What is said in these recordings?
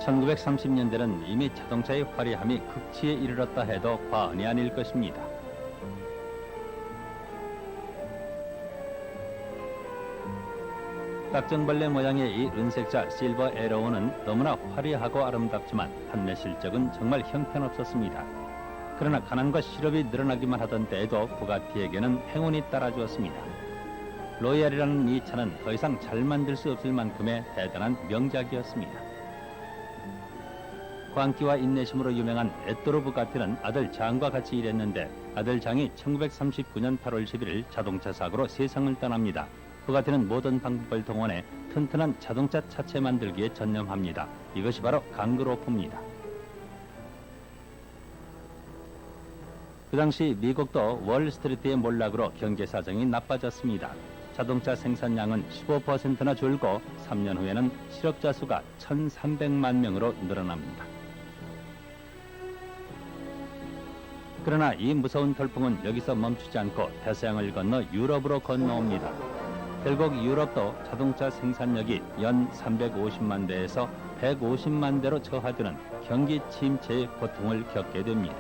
1930년대는 이미 자동차의 화려함이 극치에 이르렀다 해도 과언이 아닐 것입니다. 딱정벌레 모양의 이 은색자 실버 에러우는 너무나 화려하고 아름답지만 판매 실적은 정말 형편없었습니다. 그러나 가난과 실업이 늘어나기만 하던 때에도 부가티에게는 행운이 따라주었습니다. 로얄이라는 이 차는 더 이상 잘 만들 수 없을 만큼의 대단한 명작이었습니다. 광기와 인내심으로 유명한 에토르 부가티는 아들 장과 같이 일했는데 아들 장이 1939년 8월 11일 자동차 사고로 세상을 떠납니다. 부가티는 모든 방법을 동원해 튼튼한 자동차 차체 만들기에 전념합니다. 이것이 바로 강그로프입니다. 그 당시 미국도 월스트리트의 몰락으로 경제 사정이 나빠졌습니다. 자동차 생산량은 15%나 줄고 3년 후에는 실업자 수가 1,300만 명으로 늘어납니다. 그러나 이 무서운 돌풍은 여기서 멈추지 않고 대서양을 건너 유럽으로 건너옵니다. 결국 유럽도 자동차 생산력이 연 350만 대에서 150만 대로 저하되는 경기 침체의 고통을 겪게 됩니다.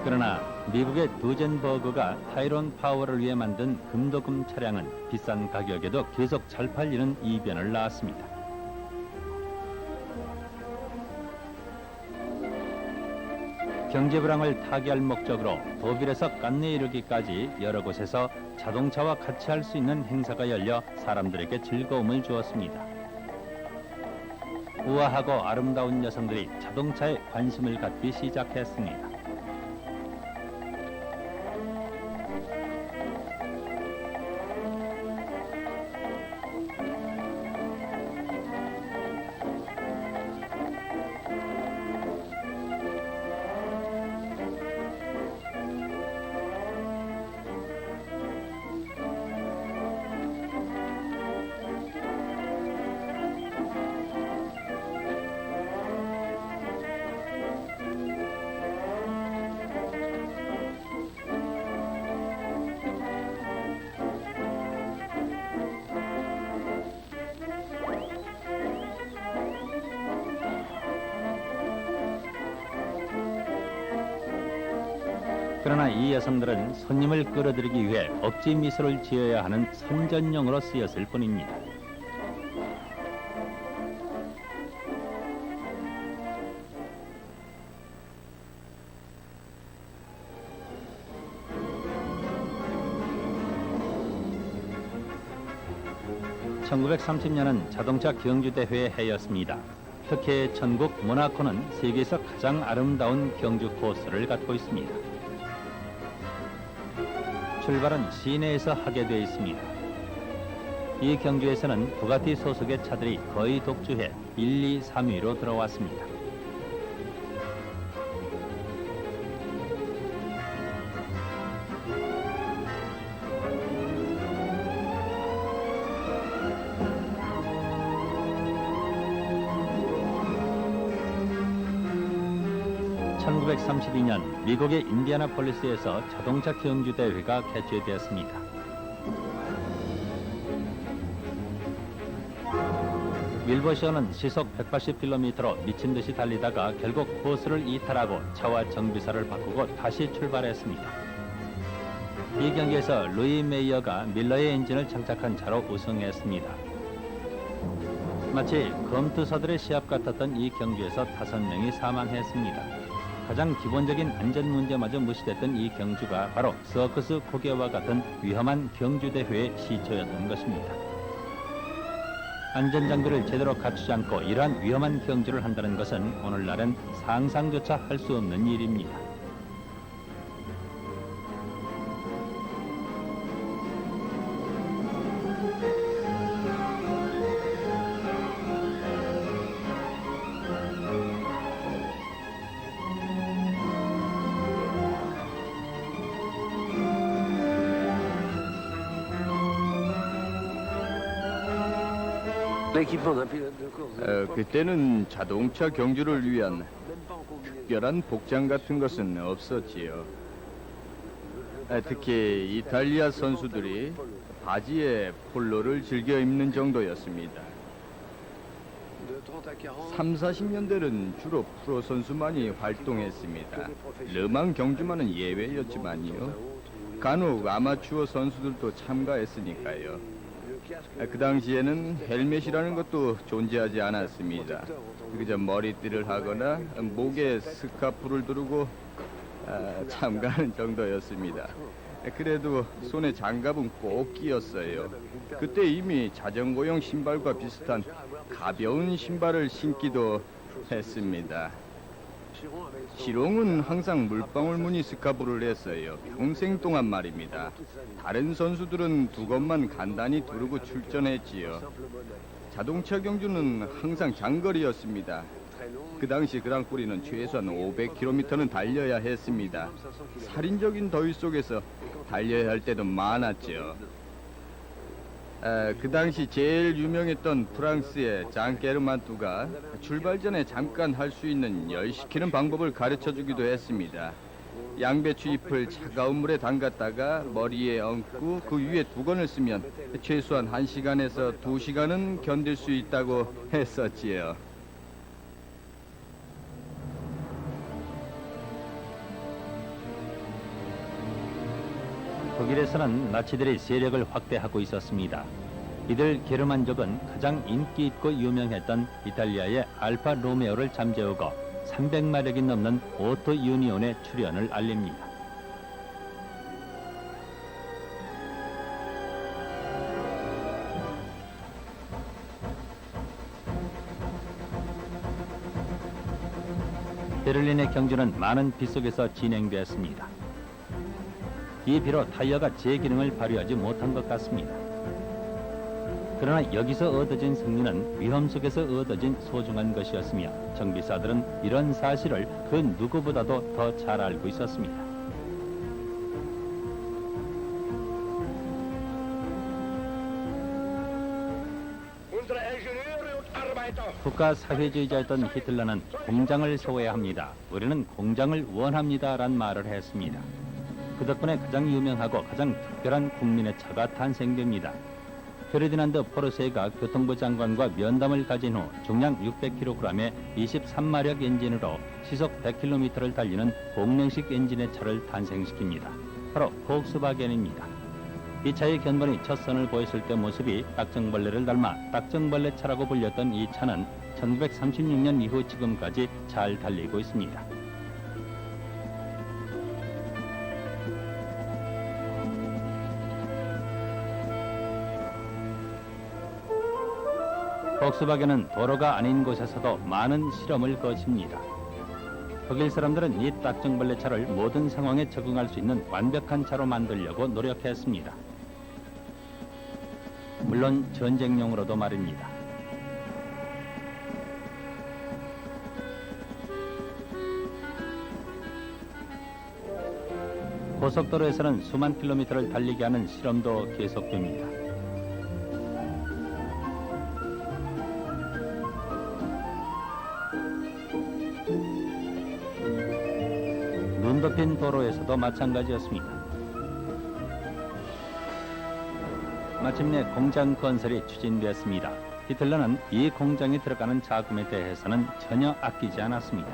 그러나 미국의 두젠버그가 타이론 파워를 위해 만든 금도금 차량은 비싼 가격에도 계속 잘 팔리는 이변을 낳았습니다. 경제 불황을 타개할 목적으로 도빌에서 깐네에 이르기까지 여러 곳에서 자동차와 같이 할 수 있는 행사가 열려 사람들에게 즐거움을 주었습니다. 우아하고 아름다운 여성들이 자동차에 관심을 갖기 시작했습니다. 그러나 이 여성들은 손님을 끌어들이기 위해 억지 미소를 지어야 하는 선전용으로 쓰였을 뿐입니다. (1930년은) 자동차 경주대회의 해였습니다. 특히 천국 모나코는 세계에서 가장 아름다운 경주 코스를 갖고 있습니다. 출발은 시내에서 하게 되어 있습니다. 이 경주에서는 부가티 소속의 차들이 거의 독주해 1, 2, 3위로 들어왔습니다. (1932년) 미국의 인디애나폴리스에서 자동차 경주 대회가 개최되었습니다. 윌버셔는 시속 180km로 미친 듯이 달리다가 결국 코스를 이탈하고 차와 정비사를 바꾸고 다시 출발했습니다. 이 경기에서 루이 메이어가 밀러의 엔진을 장착한 차로 우승했습니다. 마치 검투사들의 시합 같았던 이 경주에서 5명이 사망했습니다. 가장 기본적인 안전 문제마저 무시됐던 이 경주가 바로 서커스 고개와 같은 위험한 경주대회의 시초였던 것입니다. 안전장비를 제대로 갖추지 않고 이러한 위험한 경주를 한다는 것은 오늘날은 상상조차 할 수 없는 일입니다. 그때는 자동차 경주를 위한 특별한 복장 같은 것은 없었지요. 특히 이탈리아 선수들이 바지에 폴로를 즐겨 입는 정도였습니다. 3, 40년대는 주로 프로 선수만이 활동했습니다. 르망 경주만은 예외였지만요. 간혹 아마추어 선수들도 참가했으니까요. 그 당시에는 헬멧이라는 것도 존재하지 않았습니다. 그저 머리띠를 하거나 목에 스카프를 두르고 참가하는 정도였습니다. 그래도 손에 장갑은 꼭 끼었어요. 그때 이미 자전거용 신발과 비슷한 가벼운 신발을 신기도 했습니다. 시롱은 항상 물방울 무늬 스카프를 했어요. 평생 동안 말입니다. 다른 선수들은 두 것만 간단히 두르고 출전했지요. 자동차 경주는 항상 장거리였습니다. 그 당시 그랑프리는 최소한 500km는 달려야 했습니다. 살인적인 더위 속에서 달려야 할 때도 많았죠. 그 당시 제일 유명했던 프랑스의 장 게르만투가 출발 전에 잠깐 할 수 있는 열 식히는 방법을 가르쳐 주기도 했습니다. 양배추 잎을 차가운 물에 담갔다가 머리에 얹고 그 위에 두건을 쓰면 최소한 1시간에서 2시간은 견딜 수 있다고 했었지요. 독일에서는 나치들이 세력을 확대하고 있었습니다. 이들 게르만족은 가장 인기 있고 유명했던 이탈리아의 알파 로메오를 잠재우고 300마력이 넘는 오토 유니온의 출현을 알립니다. 베를린의 경주는 많은 비 속에서 진행되었습니다. 이 비로 타이어가 제 기능을 발휘하지 못한 것 같습니다. 그러나 여기서 얻어진 승리는 위험 속에서 얻어진 소중한 것이었으며 정비사들은 이런 사실을 그 누구보다도 더 잘 알고 있었습니다. 국가 사회주의자였던 히틀러는 공장을 세워야 합니다. 우리는 공장을 원합니다란 말을 했습니다. 그 덕분에 가장 유명하고 가장 특별한 국민의 차가 탄생됩니다. 페르디난드 포르쉐가 교통부 장관과 면담을 가진 후 중량 600kg의 23마력 엔진으로 시속 100km를 달리는 공랭식 엔진의 차를 탄생시킵니다. 바로 폭스바겐입니다. 이 차의 견본이 첫 선을 보였을 때 모습이 딱정벌레를 닮아 딱정벌레 차라고 불렸던 이 차는 1936년 이후 지금까지 잘 달리고 있습니다. 폭스바겐은 도로가 아닌 곳에서도 많은 실험을 거칩니다. 독일 사람들은 이 딱정벌레 차를 모든 상황에 적응할 수 있는 완벽한 차로 만들려고 노력했습니다. 물론 전쟁용으로도 말입니다. 고속도로에서는 수만 킬로미터를 달리게 하는 실험도 계속됩니다. 눈 덮인 도로에서도 마찬가지였습니다. 마침내 공장 건설이 추진되었습니다. 히틀러는 이 공장에 들어가는 자금에 대해서는 전혀 아끼지 않았습니다.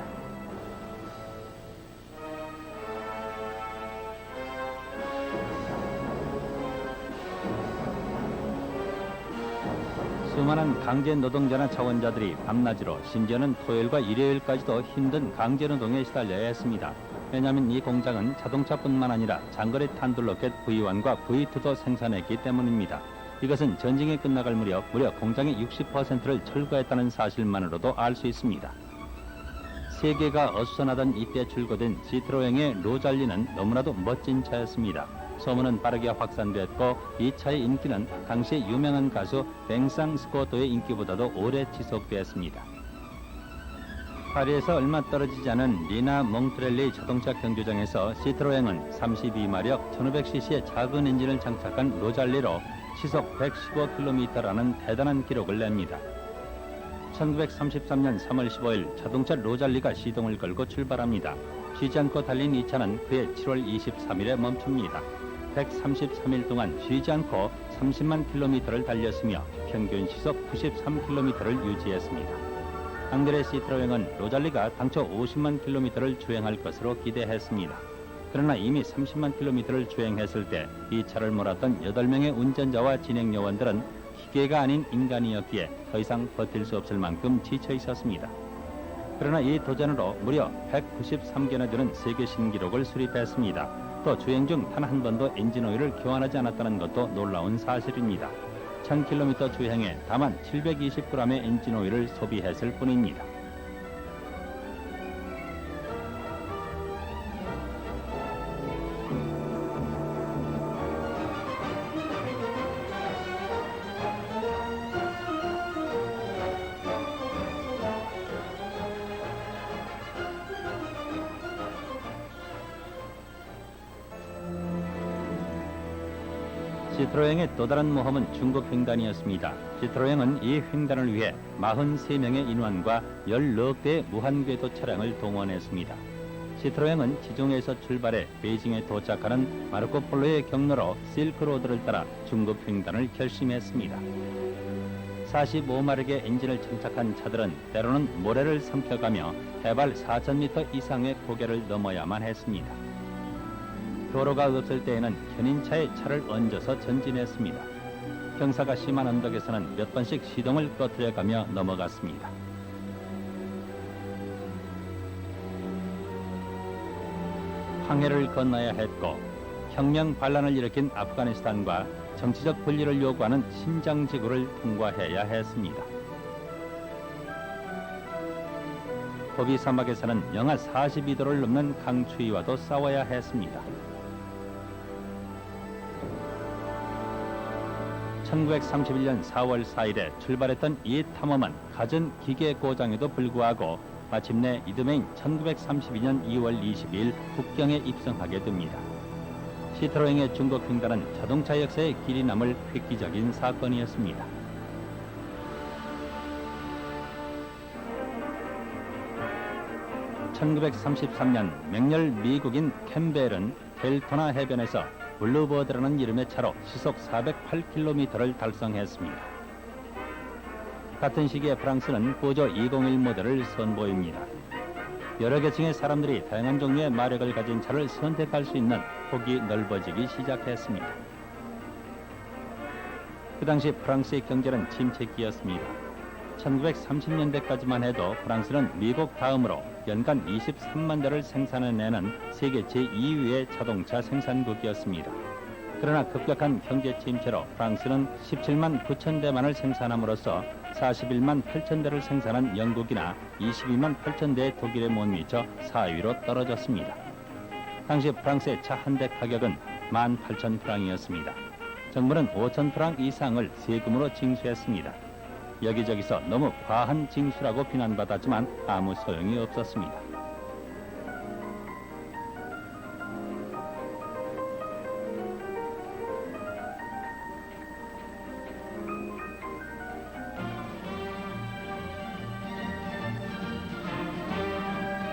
수많은 강제 노동자나 자원자들이 밤낮으로 심지어는 토요일과 일요일까지도 힘든 강제 노동에 시달려야 했습니다. 왜냐하면 이 공장은 자동차뿐만 아니라 장거리 탄두로켓 V1과 V2도 생산했기 때문입니다. 이것은 전쟁이 끝나갈 무렵 무려 공장의 60%를 철거했다는 사실만으로도 알 수 있습니다. 세계가 어수선하던 이때 출고된 시트로엥의 로잘리는 너무나도 멋진 차였습니다. 소문은 빠르게 확산됐고 이 차의 인기는 당시 유명한 가수 뱅상 스코토의 인기보다도 오래 지속되었습니다. 파리에서 얼마 떨어지지 않은 리나 몽트렐리 자동차 경주장에서 시트로엥은 32마력 1500cc의 작은 엔진을 장착한 로잘리로 시속 115km라는 대단한 기록을 냅니다. 1933년 3월 15일 자동차 로잘리가 시동을 걸고 출발합니다. 쉬지 않고 달린 이 차는 그해 7월 23일에 멈춥니다. 133일 동안 쉬지 않고 30만 킬로미터를 달렸으며 평균 시속 93킬로미터를 유지했습니다. 당대의 시트로행은 로잘리가 당초 50만 킬로미터를 주행할 것으로 기대했습니다. 그러나 이미 30만 킬로미터를 주행했을 때 이 차를 몰았던 8명의 운전자와 진행 요원들은 기계가 아닌 인간이었기에 더 이상 버틸 수 없을 만큼 지쳐 있었습니다. 그러나 이 도전으로 무려 193개나 되는 세계 신기록을 수립했습니다. 또 주행 중 단 한 번도 엔진 오일을 교환하지 않았다는 것도 놀라운 사실입니다. 1000km 주행에 다만 720g의 엔진 오일을 소비했을 뿐입니다. 시트로행의 또 다른 모험은 중국 횡단이었습니다. 시트로행은 이 횡단을 위해 43명의 인원과 14대의 무한궤도 차량을 동원했습니다. 시트로행은 지중해에서 출발해 베이징에 도착하는 마르코폴로의 경로로 실크로드를 따라 중국 횡단을 결심했습니다. 45마력의 엔진을 장착한 차들은 때로는 모래를 삼켜가며 해발 4,000m 이상의 고개를 넘어야만 했습니다. 도로가 없을 때에는 견인차에 차를 얹어서 전진했습니다. 경사가 심한 언덕에서는 몇 번씩 시동을 꺼트려가며 넘어갔습니다. 황해를 건너야 했고 혁명 반란을 일으킨 아프가니스탄과 정치적 분리를 요구하는 신장지구를 통과해야 했습니다. 고비 사막에서는 영하 42도를 넘는 강추위와도 싸워야 했습니다. 1931년 4월 4일에 출발했던 이 탐험은 갖은 기계 고장에도 불구하고 마침내 이듬해인 1932년 2월 22일 북경에 입성하게 됩니다. 시트로행의 중국 횡단은 자동차 역사에 길이 남을 획기적인 사건이었습니다. (1933년) 맹렬 미국인 캠벨은 델토나 해변에서 블루버드라는 이름의 차로 시속 408km를 달성했습니다. 같은 시기에 프랑스는 보조 201 모델을 선보입니다. 여러 계층의 사람들이 다양한 종류의 마력을 가진 차를 선택할 수 있는 폭이 넓어지기 시작했습니다. 그 당시 프랑스의 경제는 침체기였습니다. 1930년대까지만 해도 프랑스는 미국 다음으로 연간 23만 대를 생산해내는 세계 제2위의 자동차 생산국이었습니다. 그러나 급격한 경제 침체로 프랑스는 17만 9천 대만을 생산함으로써 41만 8천 대를 생산한 영국이나 22만 8천 대의 독일에 못 미쳐 4위로 떨어졌습니다. 당시 프랑스의 차 한 대 가격은 18,000프랑이었습니다. 정부는 5,000프랑 이상을 세금으로 징수했습니다. 여기저기서 너무 과한 징수라고 비난받았지만 아무 소용이 없었습니다.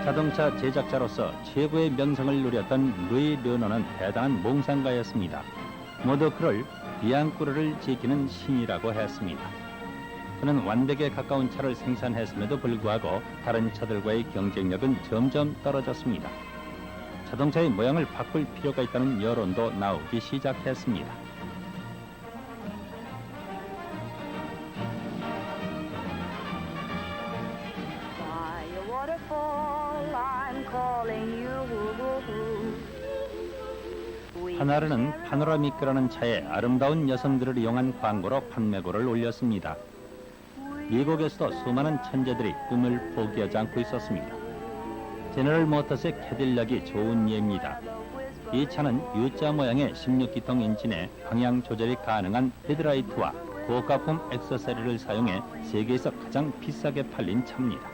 자동차 제작자로서 최고의 명성을 누렸던 루이 르노는 대단한 몽상가였습니다. 모두 그를 비앙꾸르를 지키는 신이라고 했습니다. 그는 완벽에 가까운 차를 생산했음에도 불구하고 다른 차들과의 경쟁력은 점점 떨어졌습니다. 자동차의 모양을 바꿀 필요가 있다는 여론도 나오기 시작했습니다. 하나르는 파노라미크라는 차에 아름다운 여성들을 이용한 광고로 판매고를 올렸습니다. 미국에서도 수많은 천재들이 꿈을 포기하지 않고 있었습니다. 제너럴 모터스의 캐딜락이 좋은 예입니다. 이 차는 U자 모양의 16기통 엔진에 방향 조절이 가능한 헤드라이트와 고가품 액세서리를 사용해 세계에서 가장 비싸게 팔린 차입니다.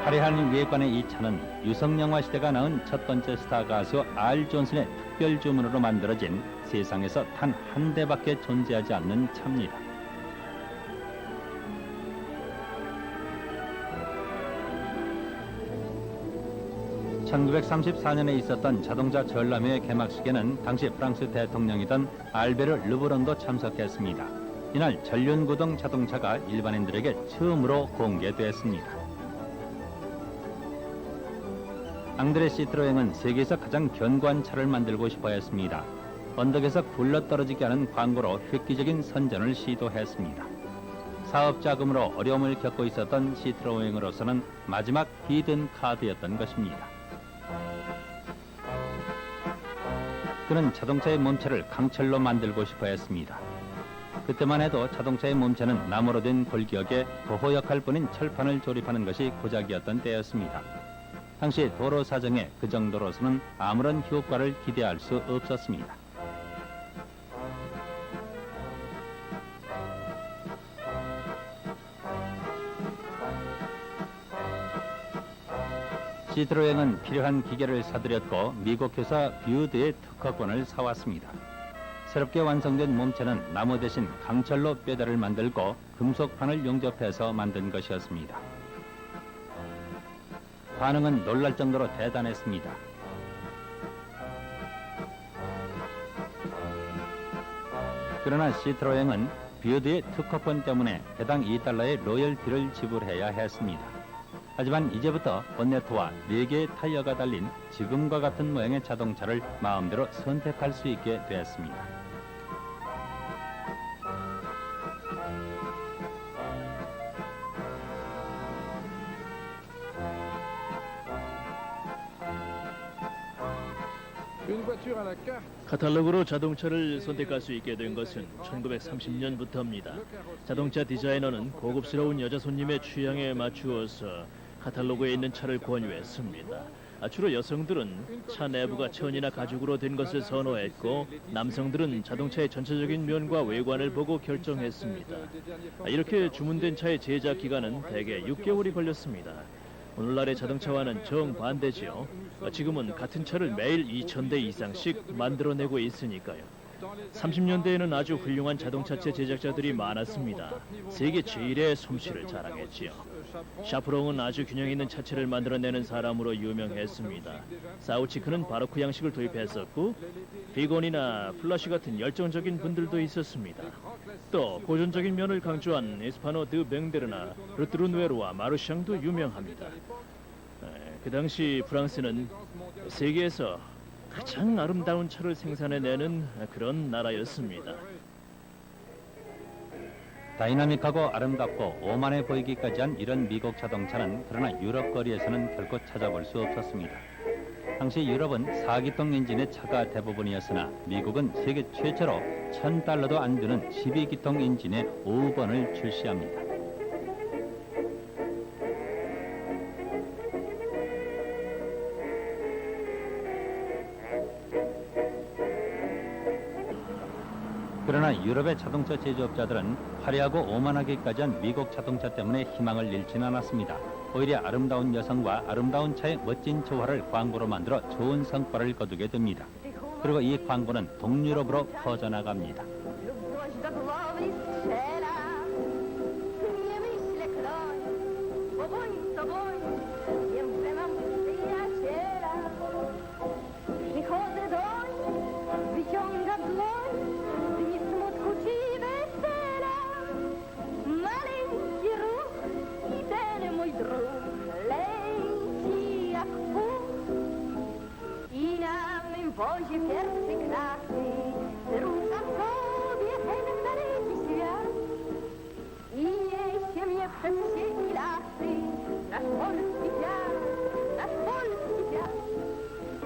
화려한 외관의 이 차는 유성영화 시대가 낳은 첫 번째 스타 가수 알 존슨의 특별 주문으로 만들어진 세상에서 단 한 대밖에 존재하지 않는 차입니다. (1934년에) 있었던 자동차 전람회 개막식에는 당시 프랑스 대통령이던 알베르 르브론도 참석했습니다. 이날 전륜구동 자동차가 일반인들에게 처음으로 공개됐습니다. 앙드레 시트로앵은 세계에서 가장 견고한 차를 만들고 싶어 했습니다. 언덕에서 굴러떨어지게 하는 광고로 획기적인 선전을 시도했습니다. 사업 자금으로 어려움을 겪고 있었던 시트로앵으로서는 마지막 히든 카드였던 것입니다. 그는 자동차의 몸체를 강철로 만들고 싶어 했습니다. 그때만 해도 자동차의 몸체는 나무로 된 골기역에 도호 역할뿐인 철판을 조립하는 것이 고작이었던 때였습니다. 당시 도로 사정에 그 정도로서는 아무런 효과를 기대할 수 없었습니다. 시트로앵은 필요한 기계를 사들였고 미국 회사 뷰드의 특허권을 사왔습니다. 새롭게 완성된 몸체는 나무 대신 강철로 페달을 만들고 금속판을 용접해서 만든 것이었습니다. 반응은 놀랄 정도로 대단했습니다. 그러나 시트로앵은 뷰드의 특허권 때문에 해당 $2의 로열티를 지불해야 했습니다. 하지만 이제부터 본네트와 4개의 타이어가 달린 지금과 같은 모양의 자동차를 마음대로 선택할 수 있게 되었습니다. 카탈로그로 자동차를 선택할 수 있게 된 것은 1930년부터입니다. 자동차 디자이너는 고급스러운 여자 손님의 취향에 맞추어서 카탈로그에 있는 차를 권유했습니다. 주로 여성들은 차 내부가 천이나 가죽으로 된 것을 선호했고 남성들은 자동차의 전체적인 면과 외관을 보고 결정했습니다. 이렇게 주문된 차의 제작 기간은 대개 6개월이 걸렸습니다. 오늘날의 자동차와는 정반대지요. 지금은 같은 차를 매일 2,000대 이상씩 만들어내고 있으니까요. 30년대에는 아주 훌륭한 자동차체 제작자들이 많았습니다. 세계 제일의 솜씨를 자랑했지요. 샤프롱은 아주 균형 있는 차체를 만들어내는 사람으로 유명했습니다. 사우치크는 바로크 양식을 도입했었고 비건이나 플라시 같은 열정적인 분들도 있었습니다. 또 고전적인 면을 강조한 에스파노 드 맹데르나 르트루누에르와 마르샹도 유명합니다. 그 당시 프랑스는 세계에서 가장 아름다운 차를 생산해내는 그런 나라였습니다. 다이나믹하고 아름답고 오만해 보이기까지 한 이런 미국 자동차는 그러나 유럽 거리에서는 결코 찾아볼 수 없었습니다. 당시 유럽은 4기통 엔진의 차가 대부분이었으나 미국은 세계 최초로 $1,000도 안 되는 12기통 엔진의 5번을 출시합니다. 그러나 유럽의 자동차 제조업자들은 화려하고 오만하기까지 한 미국 자동차 때문에 희망을 잃진 않았습니다. 오히려 아름다운 여성과 아름다운 차의 멋진 조화를 광고로 만들어 좋은 성과를 거두게 됩니다. 그리고 이 광고는 동유럽으로 퍼져나갑니다. Bozie pierwszy klasy, druga sobie hen daleki świat. I niesie mnie przez sieci lasy, nasz polski świat, nasz polski świat.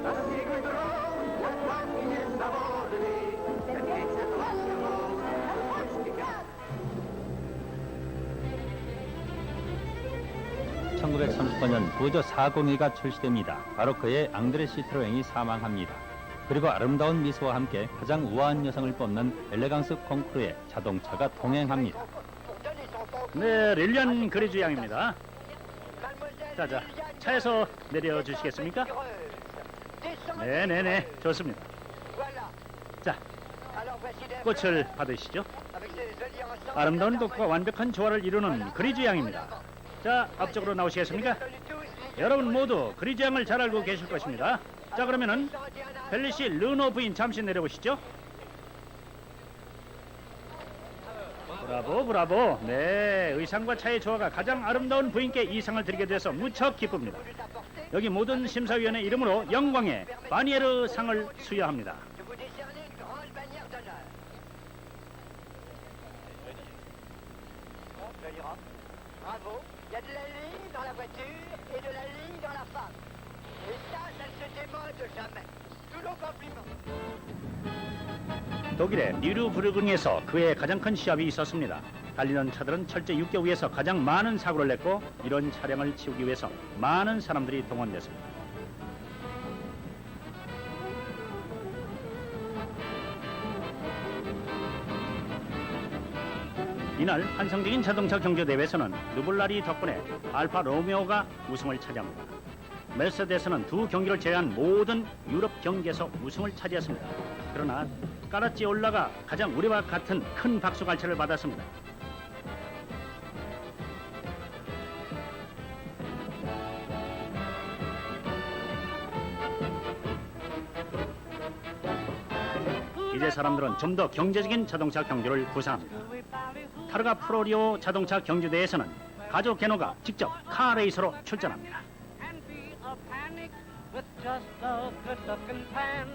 Nasz jego drogi, jak ładnie niezawodny, ten piękny właśnie nasz polski świat. 1939년 부조 402가 출시됩니다. 바로 그의 앙드레 시트로앵이 사망합니다. 그리고 아름다운 미소와 함께 가장 우아한 여성을 뽑는 엘레강스 콩쿠르에 자동차가 동행합니다. 네, 릴리안 그리즈 양입니다. 자자, 차에서 내려주시겠습니까? 네네네, 좋습니다. 자, 꽃을 받으시죠. 아름다운 꽃과 완벽한 조화를 이루는 그리즈 양입니다. 자, 앞쪽으로 나오시겠습니까? 여러분 모두 그리즈 양을 잘 알고 계실 것입니다. 자, 그러면은 펠리시 르노 부인 잠시 내려보시죠. 브라보, 브라보. 네, 의상과 차의 조화가 가장 아름다운 부인께 이 상을 드리게 돼서 무척 기쁩니다. 여기 모든 심사위원의 이름으로 영광의 바니에르 상을 수여합니다. Bravo. Il y a de la ligne dans la voiture et de la ligne dans la femme. Et ça ne se démode jamais. Tous nos compliments. 독일의 뉴르부르근에서 그의 가장 큰 시합이 있었습니다. 달리는 차들은 철제 6개 위에서 가장 많은 사고를 냈고 이런 차량을 치우기 위해서 많은 사람들이 동원됐습니다. 이날 환상적인 자동차 경주 대회에서는 누블라리 덕분에 알파 로메오가 우승을 차지합니다. 메르세데스는 두 경기를 제외한 모든 유럽 경기에서 우승을 차지했습니다. 그러나 까라찌올라가 가장 우리와 같은 큰 박수갈채를 받았습니다. 이제 사람들은 좀 더 경제적인 자동차 경주를 구사합니다. 타르가 프로리오 자동차 경주대회에서는 가족 개노가 직접 카레이서로 출전합니다. and be a panic with just a good looking pan.